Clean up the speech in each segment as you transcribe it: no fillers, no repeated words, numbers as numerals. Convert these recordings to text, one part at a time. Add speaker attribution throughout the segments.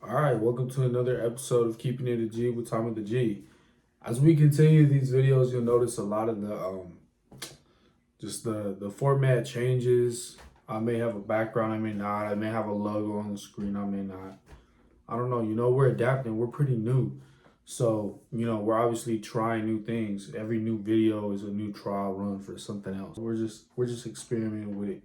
Speaker 1: All right, welcome to another episode of Keeping It a G with TommyThaGee. As we continue these videos, you'll notice a lot of the format changes. I may have a background, I may not. I may have a logo on the screen, I may not. I don't know. We're adapting. We're pretty new, so we're obviously trying new things. Every new video is a new trial run for something else. We're just experimenting with it.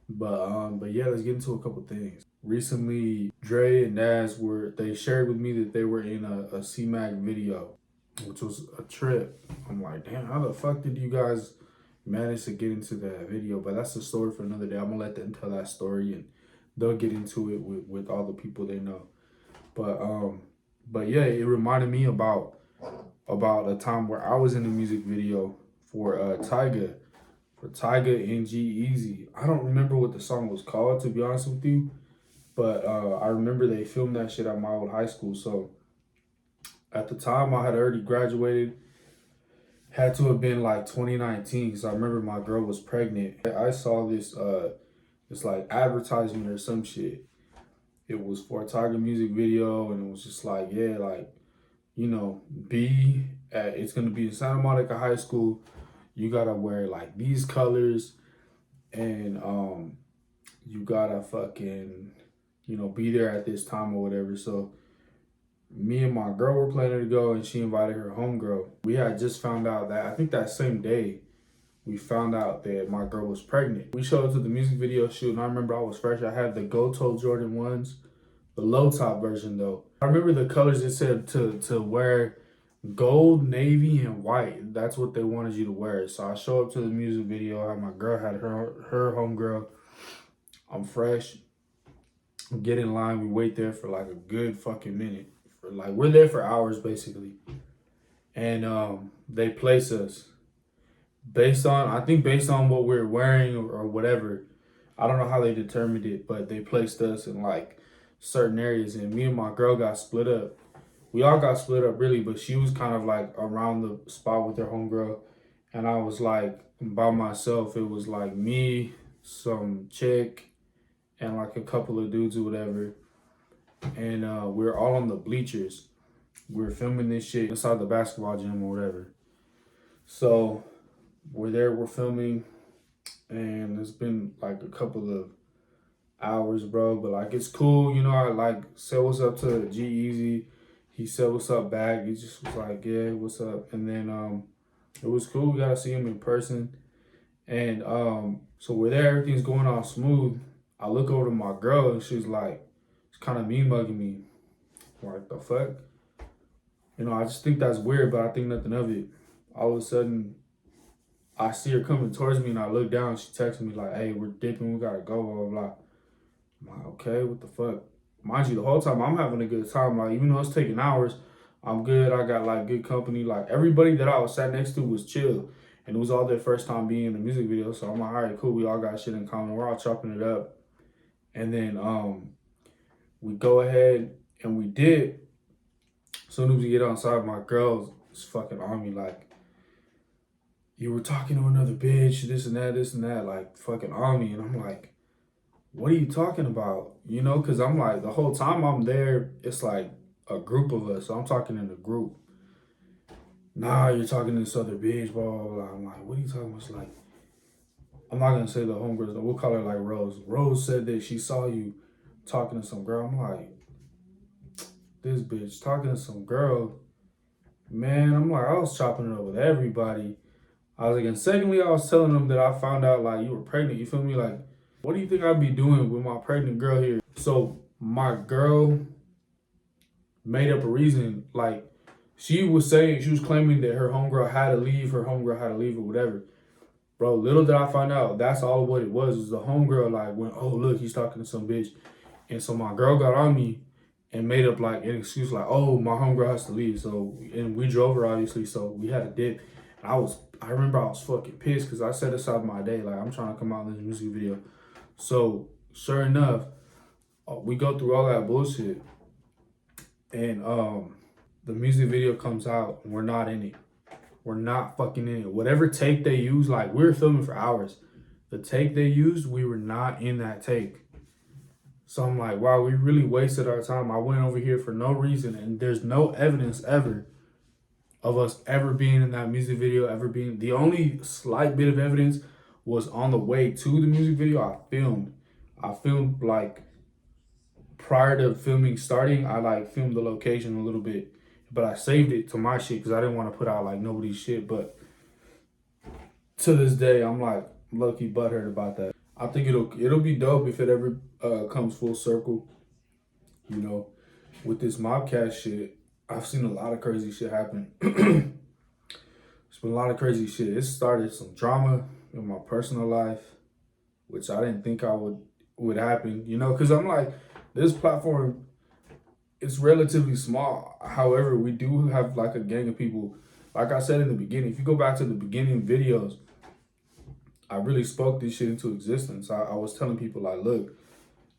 Speaker 1: But yeah, let's get into a couple things. Recently, Dre and Nas they shared with me that they were in a C-Mac video, which was a trip. I'm like, damn, how the fuck did you guys manage to get into that video? But that's a story for another day. I'm gonna let them tell that story and they'll get into it with all the people they know. But yeah, it reminded me about a time where I was in a music video for Tyga and G-Eazy. I don't remember what the song was called, to be honest with you, but I remember they filmed that shit at my old high school. So at the time, I had already graduated. Had to have been like 2019, because I remember my girl was pregnant. I saw this like advertisement or some shit. It was for a Tyga music video, and it was just like, yeah, like, it's gonna be in Santa Monica High School. You gotta wear like these colors, and you gotta fucking be there at this time or whatever. So me and my girl were planning to go, and she invited her homegirl. We had just found out that, I think that same day, we found out that my girl was pregnant. We showed up to the music video shoot, and I remember I was fresh. I had the Goto Jordan 1s, the low top version though. I remember the colors, it said to wear gold, navy, and white. That's what they wanted you to wear. So I show up to the music video. My girl had her homegirl. I'm fresh. Get in line. We wait there for like a good fucking minute. We're there for hours basically, and they place us based on what we're wearing or whatever. I don't know how they determined it, but they placed us in like certain areas, and me and my girl got split up. We all got split up really, but she was kind of like around the spot with her homegirl, and I was like by myself. It was like me, some chick, and like a couple of dudes or whatever. And we were all on the bleachers. We were filming this shit inside the basketball gym or whatever. So we're there, we're filming, and it's been like a couple of hours, bro. But like, it's cool, I like said what's up to G-Eazy. He said what's up back. He just was like, yeah, what's up? And then it was cool. We got to see him in person. And so we're there, everything's going on smooth. I look over to my girl, and she's like, it's kind of mean mugging me. Like, the fuck? I just think that's weird, but I think nothing of it. All of a sudden, I see her coming towards me, and I look down. She texts me like, hey, we're dipping. We got to go, blah, blah, blah. I'm like, okay, what the fuck? Mind you, the whole time I'm having a good time. Like, even though it's taking hours, I'm good. I got like good company. Like, everybody that I was sat next to was chill. And it was all their first time being in a music video. So I'm like, all right, cool. We all got shit in common. We're all chopping it up. And then we go ahead and we did. As soon as we get outside, my girl is fucking on me like, you were talking to another bitch, this and that, like fucking on me. And I'm like, what are you talking about? Because I'm like, the whole time I'm there, it's like a group of us. So I'm talking in a group. Nah, you're talking to this other bitch, blah, blah, blah. I'm like, what are you talking about? It's like, I'm not going to say the homegirls, we'll call her like Rose. Rose said that she saw you talking to some girl. I'm like, this bitch talking to some girl. Man, I'm like, I was chopping it up with everybody. I was like, and secondly, I was telling them that I found out like you were pregnant. You feel me? Like, what do you think I'd be doing with my pregnant girl here? So my girl made up a reason. Like, she was claiming that her homegirl had to leave, or whatever. Bro, little did I find out, that's all what it was the homegirl like went, oh, look, he's talking to some bitch. And so my girl got on me and made up like an excuse like, oh, my homegirl has to leave. So, and we drove her obviously, so we had a dip. I remember I was fucking pissed because I set aside my day. Like, I'm trying to come out in this music video. So, sure enough, we go through all that bullshit. And the music video comes out, and we're not in it. We're not fucking in it. Whatever take they used, like, we were filming for hours. The take they used, we were not in that take. So I'm like, wow, we really wasted our time. I went over here for no reason, and there's no evidence ever of us ever being in that music video, ever being. The only slight bit of evidence was on the way to the music video. I filmed like prior to filming starting. I like filmed the location a little bit, but I saved it to my shit because I didn't want to put out like nobody's shit. But to this day, I'm like low-key butthurt about that. I think it'll be dope if it ever comes full circle. You know, with this Mobcast shit, I've seen a lot of crazy shit happen. It's been a lot of crazy shit. It started some drama in my personal life, which I didn't think I would happen. You know, because I'm like, this platform, it's relatively small. However, we do have like a gang of people. Like I said in the beginning, if you go back to the beginning videos, I really spoke this shit into existence. I was telling people like, look,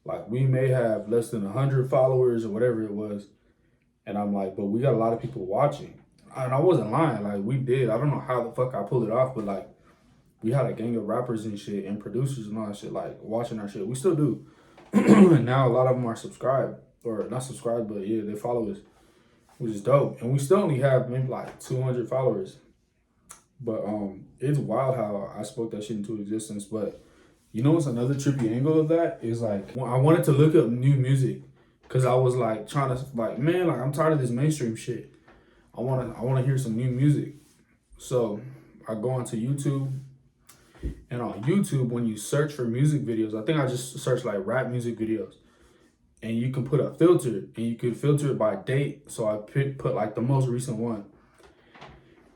Speaker 1: like we may have less than 100 followers or whatever it was. And I'm like, but we got a lot of people watching. And I wasn't lying. Like we did. I don't know how the fuck I pulled it off, but like we had a gang of rappers and shit and producers and all that shit like watching our shit. We still do. And now a lot of them are subscribed. Or not subscribed, but yeah, they follow us, which is dope. And we still only have maybe like 200 followers. But it's wild how I spoke that shit into existence. But you know what's another trippy angle of that is like I wanted to look up new music because I was like trying to like, man, like I'm tired of this mainstream shit. I wanna hear some new music. So I go onto YouTube, and on YouTube when you search for music videos, I think I just searched like rap music videos, and you can put a filter, and you can filter it by date. So I put like the most recent one,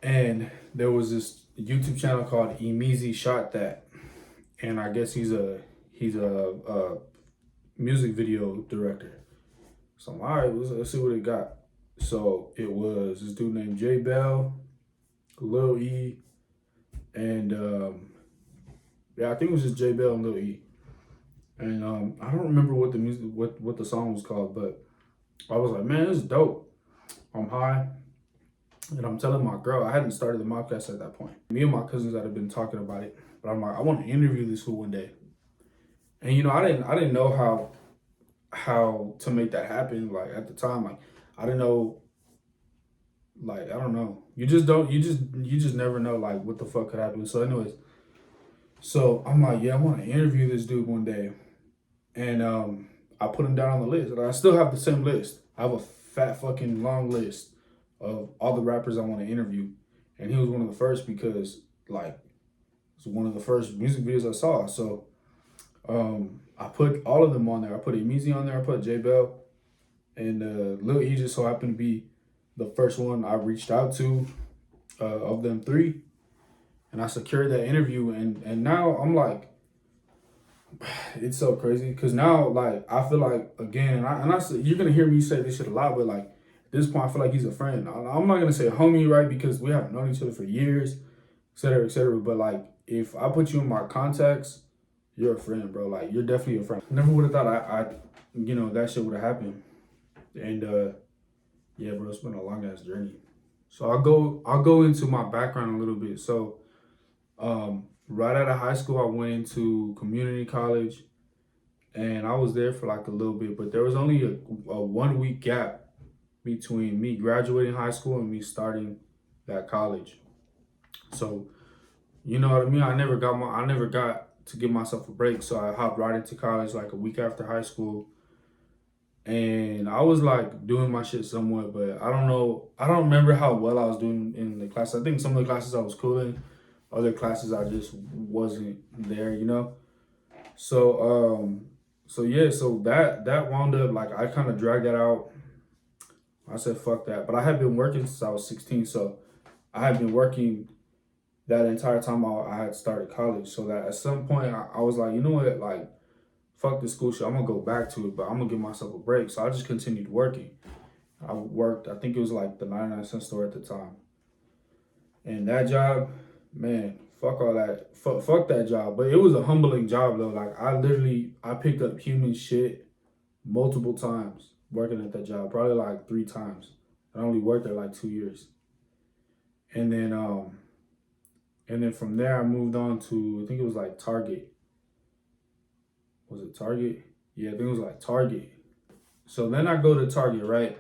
Speaker 1: and there was this YouTube channel called Emeezy Shot That, and I guess he's a music video director. So I'm all right, let's see what it got. So it was this dude named J Bell, Lil E, and yeah, I think it was just J Bell and Lil E. And I don't remember what the music what the song was called, but I was like, man, this is dope. I'm high. And I'm telling my girl, I hadn't started the Mobcast at that point. Me and my cousins that have been talking about it, but I'm like, I want to interview this fool one day. And you know, I didn't know how to make that happen. Like at the time, like I didn't know. Like I don't know. You just never know like what the fuck could happen. So anyways, so I'm like, yeah, I want to interview this dude one day, and I put him down on the list, and I still have the same list. I have a fat fucking long list of all the rappers I want to interview, and he was one of the first because like it's one of the first music videos I saw. So I put all of them on there. I put Emeezy on there. I put J Bell, and Lil E just so happened to be the first one I reached out to of them three, and I secured that interview. And now I'm like, it's so crazy because now like I feel like again, and I you're gonna hear me say this shit a lot, but like at this point I feel like he's a friend. I'm not gonna say homie, right, because we haven't known each other for years, et cetera, et cetera. But like if I put you in my contacts, you're a friend, bro. Like you're definitely a friend. Never would have thought I you know that shit would have happened. And yeah, bro, it's been a long ass journey. So I'll go into my background a little bit. So right out of high school, I went into community college, and I was there for like a little bit, but there was only a 1 week gap between me graduating high school and me starting that college. So you know what I mean? I never got to give myself a break. So I hopped right into college like a week after high school. And I was like doing my shit somewhat, but I don't know. I don't remember how well I was doing in the class. I think some of the classes I was cool in, other classes I just wasn't there, you know. So so yeah, so that wound up like I kind of dragged that out. I said fuck that, but I had been working since I was 16, so I had been working that entire time I had started college. So that at some point I was like, you know what, like fuck this school shit. I'm gonna go back to it, but I'm gonna give myself a break. So I just continued working. I worked, I think it was like the 99-cent store at the time. And that job, man, fuck all that. Fuck that job. But it was a humbling job though. Like I picked up human shit multiple times working at that job, probably like 3 times. I only worked there like 2 years. And then from there I moved on to I think it was like Target. Was it Target? Yeah, I think it was like Target. So then I go to Target, right?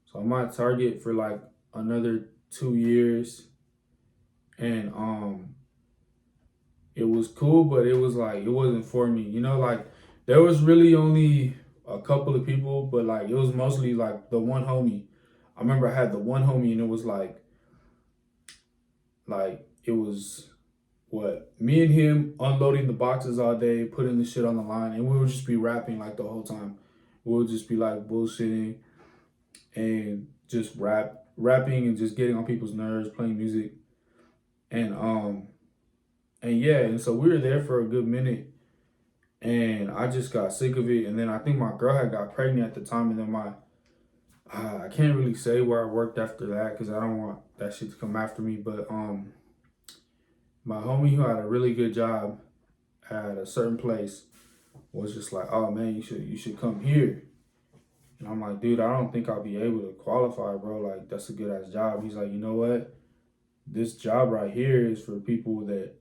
Speaker 1: So I'm at Target for like another 2 years, and it was cool, but it was like it wasn't for me. You know, like there was really only a couple of people, but like it was mostly like the one homie. I remember I had the one homie, and it was like it was what me and him unloading the boxes all day, putting the shit on the line, and we would just be rapping like the whole time. We would just be like bullshitting and just rapping and just getting on people's nerves, playing music, and yeah, and so we were there for a good minute, and I just got sick of it, and then I think my girl had got pregnant at the time, and then I can't really say where I worked after that because I don't want that shit to come after me, but my homie who had a really good job at a certain place was just like, oh man, you should come here. And I'm like, dude, I don't think I'll be able to qualify, bro. Like, that's a good ass job. He's like, you know what? This job right here is for people that,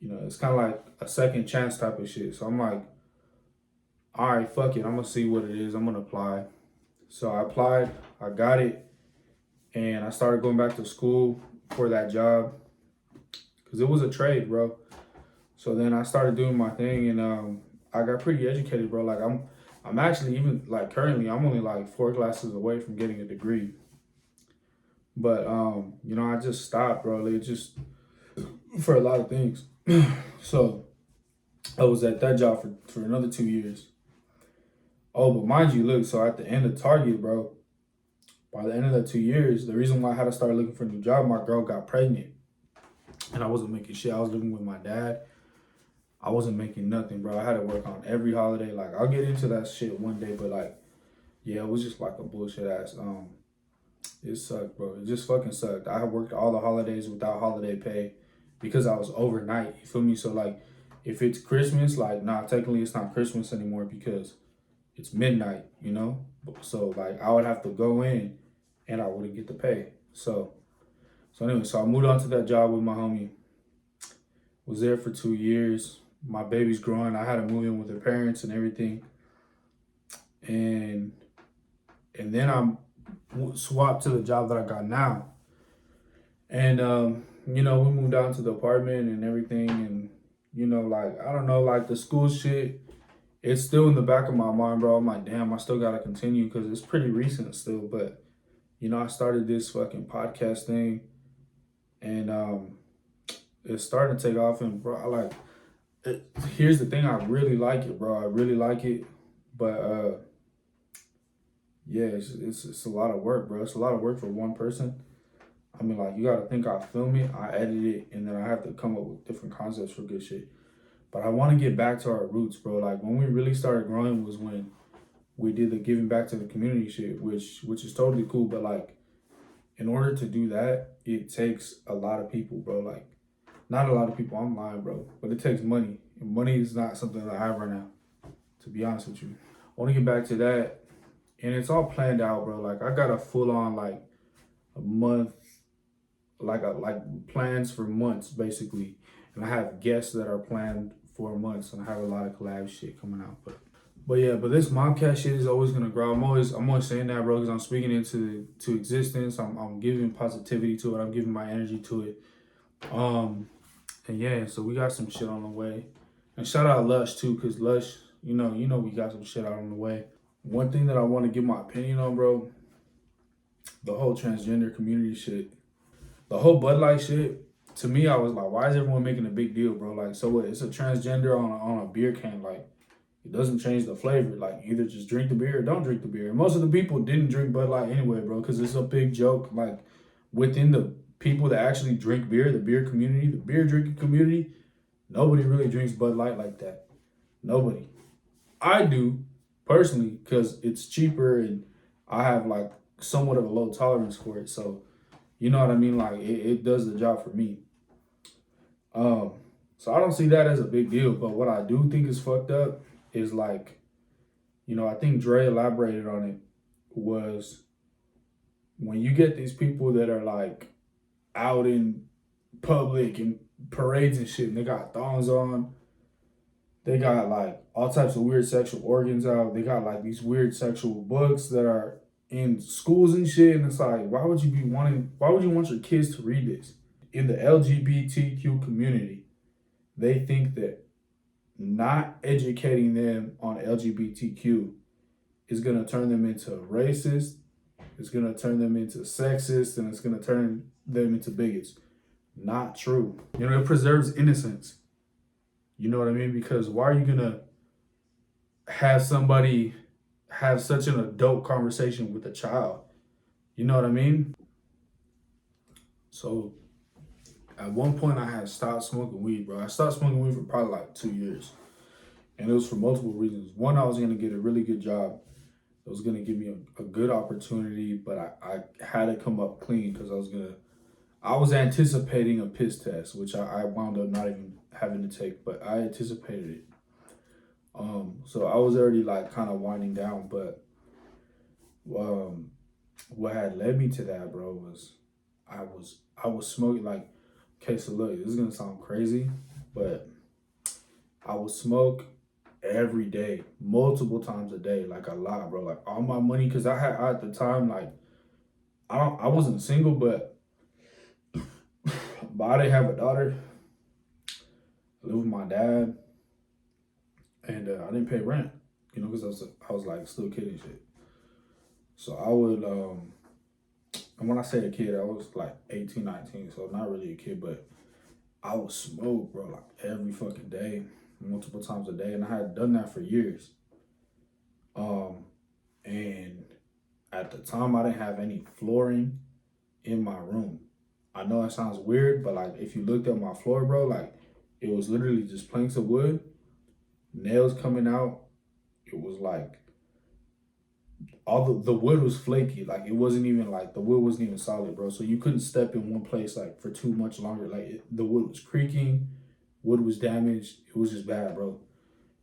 Speaker 1: it's kind of like a second chance type of shit. So I'm like, all right, fuck it. I'm going to see what it is. I'm going to apply. So I applied, I got it, and I started going back to school for that job because it was a trade, bro. So then I started doing my thing, and I got pretty educated, bro. Like I'm actually even like currently I'm only like 4 classes away from getting a degree. But I just stopped, bro. It just for a lot of things. So I was at that job for another 2 years. Oh, but mind you, look, so at the end of Target, bro, by the end of that 2 years, the reason why I had to start looking for a new job, my girl got pregnant. And I wasn't making shit. I was living with my dad. I wasn't making nothing, bro. I had to work on every holiday. Like, I'll get into that shit one day, but like, yeah, it was just like a bullshit ass. It sucked, bro. It just fucking sucked. I worked all the holidays without holiday pay because I was overnight. You feel me? So like, if it's Christmas, like, nah, technically it's not Christmas anymore because it's midnight, you know? So like, I would have to go in and I wouldn't get the pay. So anyway, so I moved on to that job with my homie. Was there for 2 years. My baby's growing. I had to move in with her parents and everything. And then I'm swapped to the job that I got now. And we moved down to the apartment and everything, and like I don't know, like the school shit, it's still in the back of my mind, bro. I'm like, damn, I still gotta continue because it's pretty recent still. But I started this fucking podcast thing, and it's starting to take off. And bro, I like it. Here's the thing, I really like it, bro. I really like it, but yeah, it's a lot of work, bro. It's a lot of work for one person. I mean, like, you gotta think I film it, I edit it, and then I have to come up with different concepts for good shit. But I want to get back to our roots, bro. Like, when we really started growing was when we did the giving back to the community shit, which is totally cool. But like, in order to do that, it takes a lot of people, bro. Like, not a lot of people. I'm lying, bro. But it takes money, and money is not something that I have right now, to be honest with you. I want to get back to that, and it's all planned out, bro. Like, I got a full on like a month, like plans for months basically, and I have guests that are planned for months, and I have a lot of collab shit coming out. But this Mobcast shit is always gonna grow. I'm always saying that, bro, because I'm speaking into existence. I'm giving positivity to it. I'm giving my energy to it. And yeah, so we got some shit on the way. And shout out Lush too, cause Lush, we got some shit out on the way. One thing that I want to give my opinion on, bro, the whole transgender community shit. The whole BudLight shit, to me, I was like, why is everyone making a big deal, bro? Like, so what? It's a transgender on a beer can. Like, it doesn't change the flavor. Like, either just drink the beer or don't drink the beer. And most of the people didn't drink Bud Light anyway, bro, because it's a big joke. Like, within the people that actually drink beer, the beer community, the beer drinking community, nobody really drinks Bud Light like that. Nobody. I do, personally, because it's cheaper and I have, like, somewhat of a low tolerance for it. So, you know what I mean? Like, it does the job for me. So I don't see that as a big deal. But what I do think is fucked up is like, I think Dre elaborated on it, was when you get these people that are like out in public and parades and shit, and they got thongs on, They got like all types of weird sexual organs out. They got like these weird sexual books that are in schools and shit. And it's like, why would you want your kids to read this? In the LGBTQ community, they think that not educating them on LGBTQ is going to turn them into racist, it's going to turn them into sexist, and it's going to turn them into bigots. Not true. You know, it preserves innocence. You know what I mean? Because why are you going to have somebody have such an adult conversation with a child? You know what I mean? So at one point I had stopped smoking weed, bro. I stopped smoking weed for probably like 2 years. And it was for multiple reasons. One, I was going to get a really good job. It was going to give me a good opportunity, but I had to come up clean because I was anticipating a piss test, which I wound up not even having to take, but I anticipated it. So I was already like kind of winding down, but what had led me to that, bro, was I was smoking like, okay, so look, this is gonna sound crazy, but I would smoke every day, multiple times a day, like a lot, bro. Like all my money, cause I at the time, like I wasn't single, but I didn't have a daughter. I lived with my dad, and I didn't pay rent, you know, cause I was like still a kid and shit. So I would, and when I say a kid, I was like 18, 19, so not really a kid, but I would smoke, bro, like every fucking day, multiple times a day, and I had done that for years. And at the time, I didn't have any flooring in my room. I know it sounds weird, but like if you looked at my floor, bro, like it was literally just planks of wood, nails coming out. It was like all the wood was flaky. Like it wasn't even like the wood wasn't even solid, bro. So you couldn't step in one place like for too much longer. Like the wood was creaking, wood was damaged. It was just bad, bro.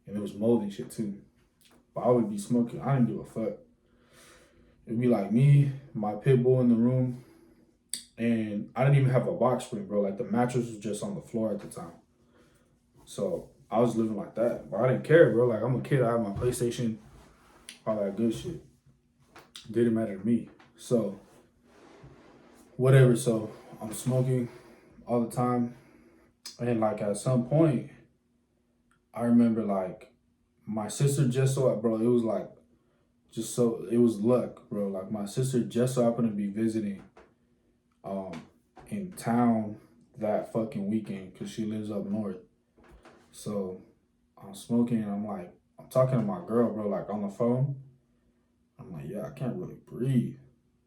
Speaker 1: And it was mold and shit too. But I would be smoking. I didn't give a fuck. It'd be like me, my pit bull in the room, and I didn't even have a box spring, bro. Like the mattress was just on the floor at the time. So I was living like that. But I didn't care, bro. Like I'm a kid. I had my PlayStation, all that good shit. Didn't matter to me. So whatever. So I'm smoking all the time. And like at some point, I remember like my sister just so, bro, it was like, it was luck, bro. Like my sister just so happened to be visiting in town that fucking weekend because she lives up north. So I'm smoking and I'm talking to my girl, bro, like on the phone. I'm like, yeah, I can't really breathe.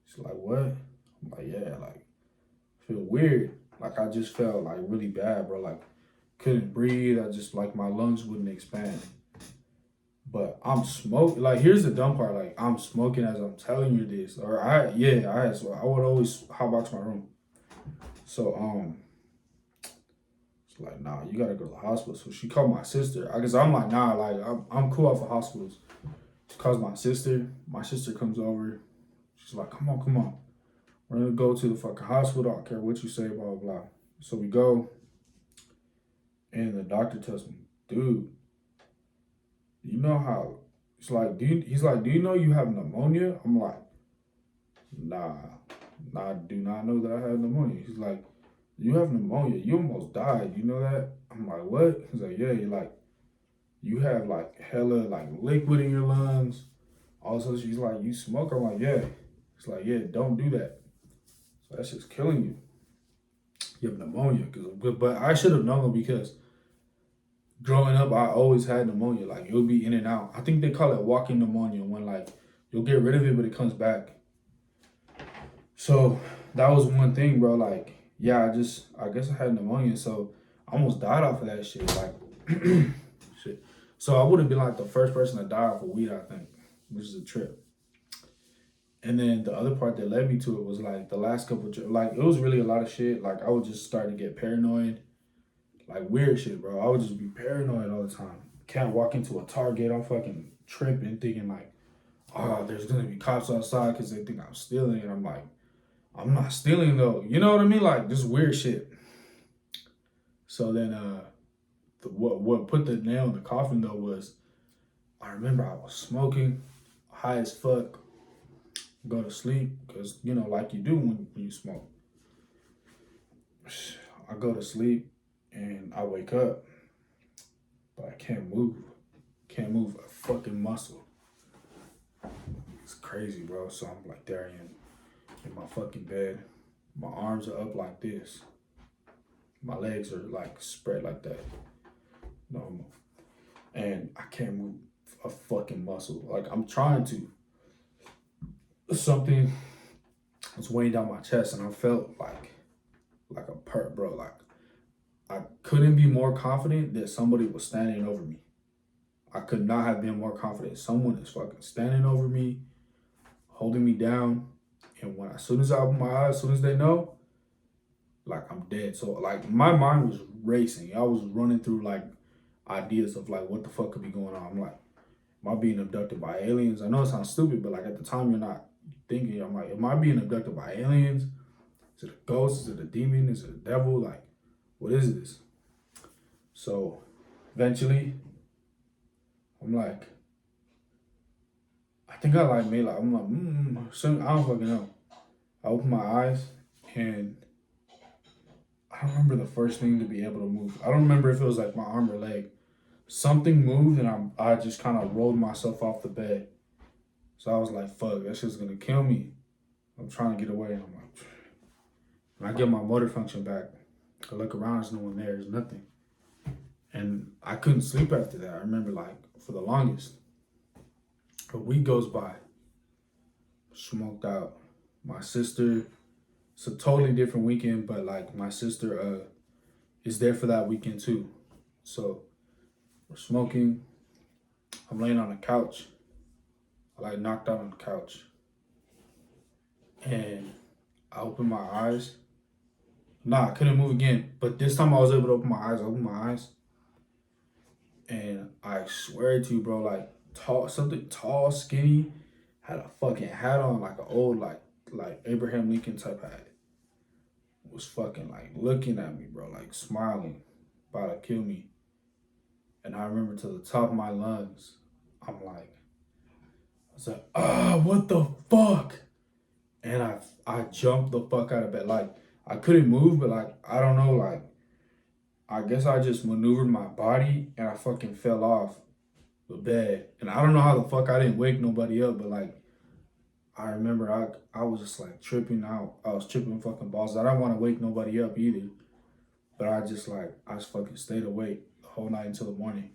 Speaker 1: She's like, what? I'm like, yeah, like, I feel weird. Like I just felt like really bad, bro. Like couldn't breathe. I just like my lungs wouldn't expand. But I'm smoking. Like here's the dumb part. Like I'm smoking as I'm telling you this. So I would always hotbox my room. So it's like, nah, you gotta go to the hospital. So she called my sister. I guess I'm like, nah, like I'm cool off of hospitals. She calls my sister. My sister comes over. She's like, come on. We're gonna go to the fucking hospital. I don't care what you say, blah, blah, blah. So we go, and the doctor tells me, dude, you know how, he's like, do you know you have pneumonia? I'm like, nah, I do not know that I have pneumonia. He's like, you have pneumonia. You almost died. You know that? I'm like, what? He's like, yeah, you have like hella like liquid in your lungs. Also, she's like, you smoke? I'm like, yeah. It's like, yeah, don't do that. So that's just killing you. You have pneumonia. But I should have known because growing up, I always had pneumonia. Like, it'll be in and out. I think they call it walking pneumonia when, like, you'll get rid of it, but it comes back. So that was one thing, bro. Like, yeah, I guess I had pneumonia. So I almost died off of that shit. Like, shit. So I would have been, like, the first person to die off of weed, I think, which is a trip. And then the other part that led me to it was, like, the last couple of, like, it was really a lot of shit. Like, I would just start to get paranoid. Like weird shit, bro. I would just be paranoid all the time. Can't walk into a Target. I'm fucking tripping, thinking like, oh, there's gonna be cops outside because they think I'm stealing. And I'm like, I'm not stealing though. You know what I mean? Like just weird shit. So then what put the nail in the coffin though was I remember I was smoking, high as fuck, go to sleep because you know like you do when you smoke. I go to sleep and I wake up, but I can't move. Can't move a fucking muscle. It's crazy, bro. So I'm like there in my fucking bed. My arms are up like this. My legs are like spread like that. Normal. And I can't move a fucking muscle. Like I'm trying to. Something was weighing down my chest and I felt like a perp, bro. Like I couldn't be more confident that somebody was standing over me. I could not have been more confident. Someone is fucking standing over me, holding me down. And when as soon as I open my eyes, as soon as they know, like I'm dead. So like my mind was racing. I was running through like ideas of like what the fuck could be going on. I'm like, am I being abducted by aliens? I know it sounds stupid, but like at the time you're not thinking. I'm like, am I being abducted by aliens? Is it a ghost? Is it a demon? Is it a devil? Like, what is this? So eventually, I'm like, I think I like made like, I'm like, I don't fucking know. I open my eyes and I don't remember the first thing to be able to move. I don't remember if it was like my arm or leg. Something moved and I just kind of rolled myself off the bed. So I was like, fuck, that shit's gonna kill me. I'm trying to get away and I'm like, when I get my motor function back, I look around, there's no one there, there's nothing. And I couldn't sleep after that. I remember like for the longest. A week goes by, smoked out. My sister, it's a totally different weekend, but like my sister is there for that weekend too. So we're smoking. I'm laying on the couch. I like knocked out on the couch. And I opened my eyes. Nah, I couldn't move again. But this time I was able to open my eyes. I opened my eyes. And I swear to you, bro, like something tall, skinny, had a fucking hat on, like an old, like Abraham Lincoln type hat. Was fucking like looking at me, bro, like smiling, about to kill me. And I remember to the top of my lungs, I was like, what the fuck? And I jumped the fuck out of bed. Like, I couldn't move, but like, I don't know, like, I guess I just maneuvered my body and I fucking fell off the bed. And I don't know how the fuck I didn't wake nobody up, but like, I remember I was just like tripping out. I was tripping fucking balls. I didn't want to wake nobody up either. But I just fucking stayed awake the whole night until the morning.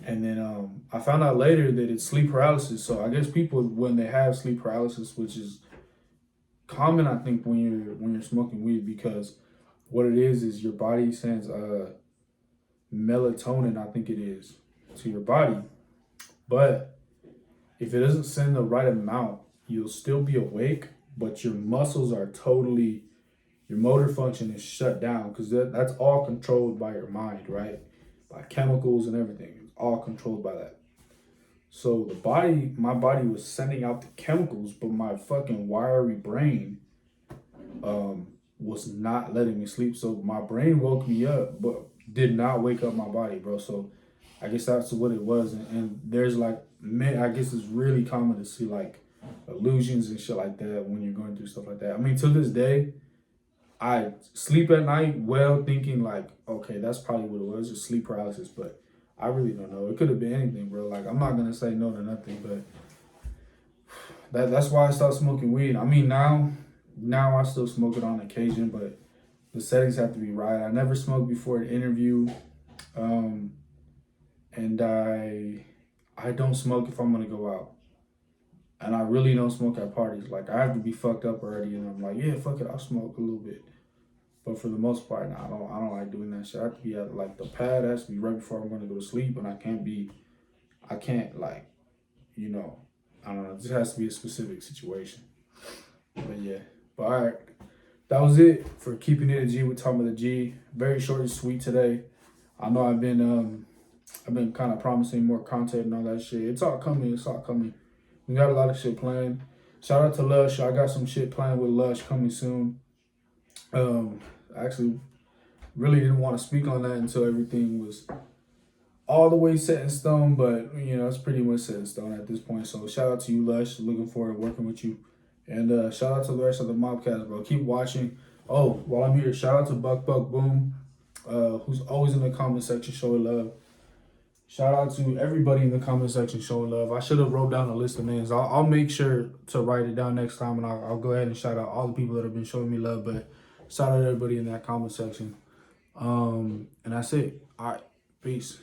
Speaker 1: And then I found out later that it's sleep paralysis. So I guess people, when they have sleep paralysis, which is common, I think, when you're smoking weed, because what it is your body sends melatonin, I think it is, to your body. But if it doesn't send the right amount, you'll still be awake, but your muscles are totally, your motor function is shut down, because that's all controlled by your mind, right? By chemicals and everything. It's all controlled by that. So my body was sending out the chemicals, but my fucking wiry brain was not letting me sleep. So my brain woke me up, but did not wake up my body, bro. So I guess that's what it was. And there's like, I guess it's really common to see like illusions and shit like that when you're going through stuff like that. I mean, to this day, I sleep at night well thinking like, okay, that's probably what it was, just sleep paralysis, but I really don't know. It could have been anything, bro. Like, I'm not gonna say no to nothing, but that's why I stopped smoking weed. I mean, now I still smoke it on occasion, but the settings have to be right. I never smoked before an interview, and I don't smoke if I'm gonna go out, and I really don't smoke at parties. Like, I have to be fucked up already, and I'm like, yeah, fuck it, I'll smoke a little bit. But for the most part, I don't like doing that shit. I have to be at like the pad has to be right before I'm gonna go to sleep, and I can't like, you know, I don't know. This has to be a specific situation. But yeah. But all right, that was it for Keeping It a G with TommyThaGee. Very short and sweet today. I know I've been kind of promising more content and all that shit. It's all coming. We got a lot of shit planned. Shout out to Lush. I got some shit planned with Lush coming soon. Actually, really didn't want to speak on that until everything was all the way set in stone, but you know, it's pretty much set in stone at this point. So shout out to you, Lush. Looking forward to working with you. And shout out to the rest of the Mobcast, bro. Keep watching. Oh, while I'm here, shout out to Buck Boom, who's always in the comment section showing love. Shout out to everybody in the comment section showing love. I should have wrote down a list of names. I'll make sure to write it down next time, and I'll go ahead and shout out all the people that have been showing me love. But shout out everybody in that comment section. And that's it. All right, peace.